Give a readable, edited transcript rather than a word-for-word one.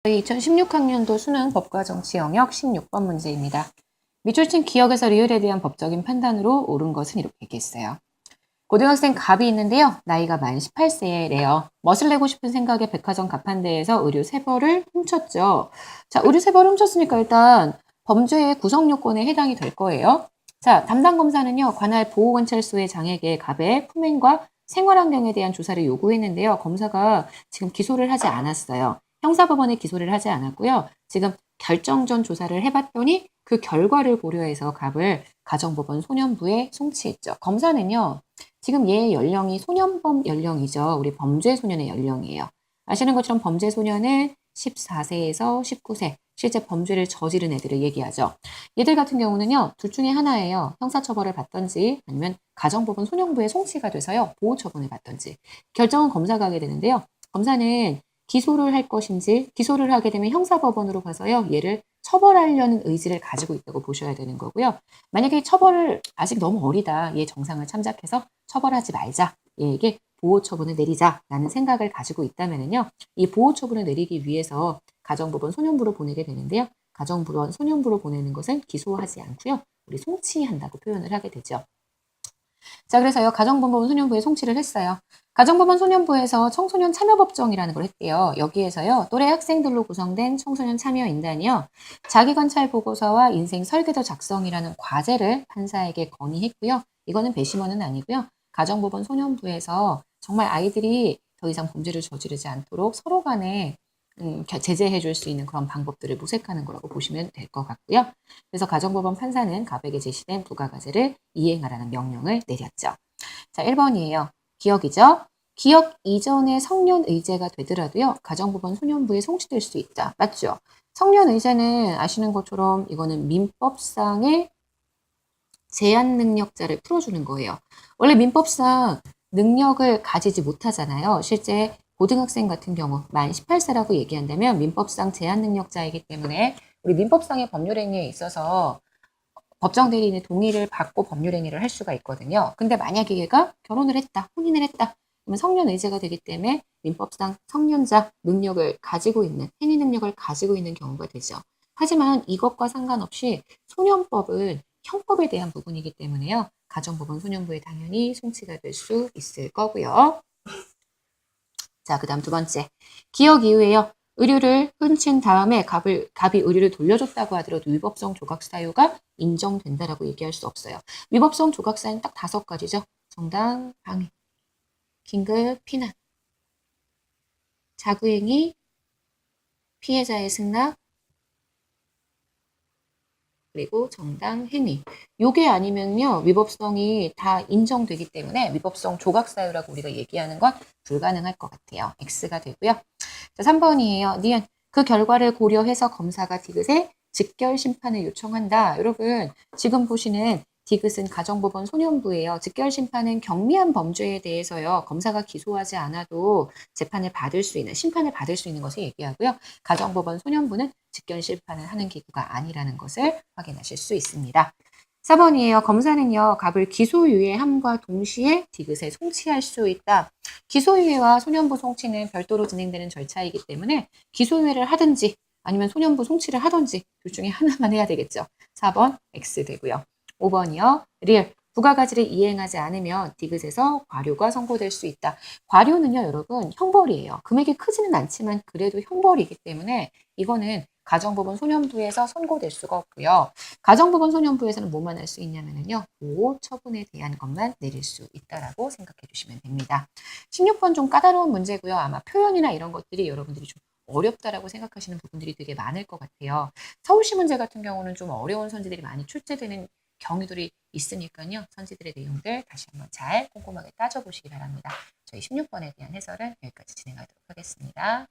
저희 2016학년도 수능 법과 정치 영역 16번 문제입니다. 밑줄친 기억에서 리을에 대한 법적인 판단으로 옳은 것은 이렇게 얘기했어요. 고등학생 갑이 있는데요. 나이가 만 18세래요. 멋을 내고 싶은 생각에 백화점 가판대에서 의류 3벌을 훔쳤죠. 자, 의류 3벌 훔쳤으니까 일단 범죄의 구성 요건에 해당이 될 거예요. 자, 담당 검사는요. 관할 보호관찰소의 장에게 갑의 품행과 생활환경에 대한 조사를 요구했는데요. 검사가 지금 기소를 하지 않았어요. 형사법원에 기소를 하지 않았고요. 지금 결정전 조사를 해봤더니 그 결과를 고려해서 갑을 가정법원 소년부에 송치했죠. 검사는요. 지금 얘의 연령이 소년범 연령이죠. 우리 범죄 소년의 연령이에요. 아시는 것처럼 범죄 소년은 14세에서 19세, 실제 범죄를 저지른 애들을 얘기하죠. 얘들 같은 경우는요, 둘 중에 하나예요. 형사처벌을 받던지 아니면 가정법원 소년부에 송치가 돼서요, 보호처분을 받던지. 결정은 검사가 하게 되는데요. 검사는 기소를 할 것인지, 기소를 하게 되면 형사법원으로 가서요, 얘를 처벌하려는 의지를 가지고 있다고 보셔야 되는 거고요. 만약에 처벌을 아직 너무 어리다, 얘 정상을 참작해서 처벌하지 말자, 얘에게 보호처분을 내리자라는 생각을 가지고 있다면요, 이 보호처분을 내리기 위해서 가정법원 소년부로 보내게 되는데요. 가정법원 소년부로 보내는 것은 기소하지 않고요, 우리 송치한다고 표현을 하게 되죠. 자, 그래서요, 가정법원 소년부에 송치를 했어요. 가정법원 소년부에서 청소년 참여법정이라는 걸 했대요. 여기에서요, 또래 학생들로 구성된 청소년 참여인단이요, 자기관찰 보고서와 인생 설계도 작성이라는 과제를 판사에게 건의했고요. 이거는 배심원은 아니고요. 가정법원 소년부에서 정말 아이들이 더 이상 범죄를 저지르지 않도록 서로 간에 제재해 줄 수 있는 그런 방법들을 모색하는 거라고 보시면 될 것 같고요. 그래서 가정법원 판사는 갑에게 제시된 부가가제를 이행하라는 명령을 내렸죠. 자, 1번이에요. 기억이죠? 기억 이전의 성년 의제가 되더라도요, 가정법원 소년부에 송치될 수 있다. 맞죠? 성년 의제는 아시는 것처럼 이거는 민법상의 제한 능력자를 풀어주는 거예요. 원래 민법상 능력을 가지지 못하잖아요. 실제 고등학생 같은 경우 만 18세라고 얘기한다면 민법상 제한 능력자이기 때문에 우리 민법상의 법률행위에 있어서 법정 대리인의 동의를 받고 법률행위를 할 수가 있거든요. 근데 만약에 얘가 결혼을 했다, 혼인을 했다, 그러면 성년 의제가 되기 때문에 민법상 성년자 능력을 가지고 있는, 행위 능력을 가지고 있는 경우가 되죠. 하지만 이것과 상관없이 소년법은 형법에 대한 부분이기 때문에요. 가정법원 소년부에 당연히 송치가 될 수 있을 거고요. 자, 그 다음 두 번째. 기억 이후에요. 의류를 훔친 다음에 갑이 의류를 돌려줬다고 하더라도 위법성 조각 사유가 인정된다라고 얘기할 수 없어요. 위법성 조각 사유는 딱 5가지죠. 정당, 방해, 긴급 피난, 자구행위, 피해자의 승낙, 그리고 정당 행위. 요게 아니면요, 위법성이 다 인정되기 때문에 위법성 조각 사유라고 우리가 얘기하는 건 불가능할 것 같아요. X가 되고요. 자, 3번이에요. 니은. 그 결과를 고려해서 검사가 디귿에 즉결 심판을 요청한다. 여러분, 지금 보시는 디귿은 가정법원 소년부예요. 즉결 심판은 경미한 범죄에 대해서요, 검사가 기소하지 않아도 재판을 받을 수 있는, 심판을 받을 수 있는 것을 얘기하고요. 가정법원 소년부는 즉결 심판을 하는 기구가 아니라는 것을 확인하실 수 있습니다. 4번이에요. 검사는요, 갑을 기소유예함과 동시에 디귿에 송치할 수 있다. 기소유예와 소년부 송치는 별도로 진행되는 절차이기 때문에 기소유예를 하든지 아니면 소년부 송치를 하든지 둘 중에 하나만 해야 되겠죠. 4번 X 되고요. 5번이요. 리을. 부가가지를 이행하지 않으면 디귿에서 과료가 선고될 수 있다. 과료는요, 여러분, 형벌이에요. 금액이 크지는 않지만 그래도 형벌이기 때문에 이거는 가정법원 소년부에서 선고될 수가 없고요. 가정법원 소년부에서는 뭐만 할 수 있냐면요, 보호 처분에 대한 것만 내릴 수 있다라고 생각해 주시면 됩니다. 16번 좀 까다로운 문제고요. 아마 표현이나 이런 것들이 여러분들이 좀 어렵다라고 생각하시는 부분들이 되게 많을 것 같아요. 서울시 문제 같은 경우는 좀 어려운 선지들이 많이 출제되는 경우들이 있으니까요. 선지들의 내용들 다시 한번 잘 꼼꼼하게 따져보시기 바랍니다. 저희 16번에 대한 해설은 여기까지 진행하도록 하겠습니다.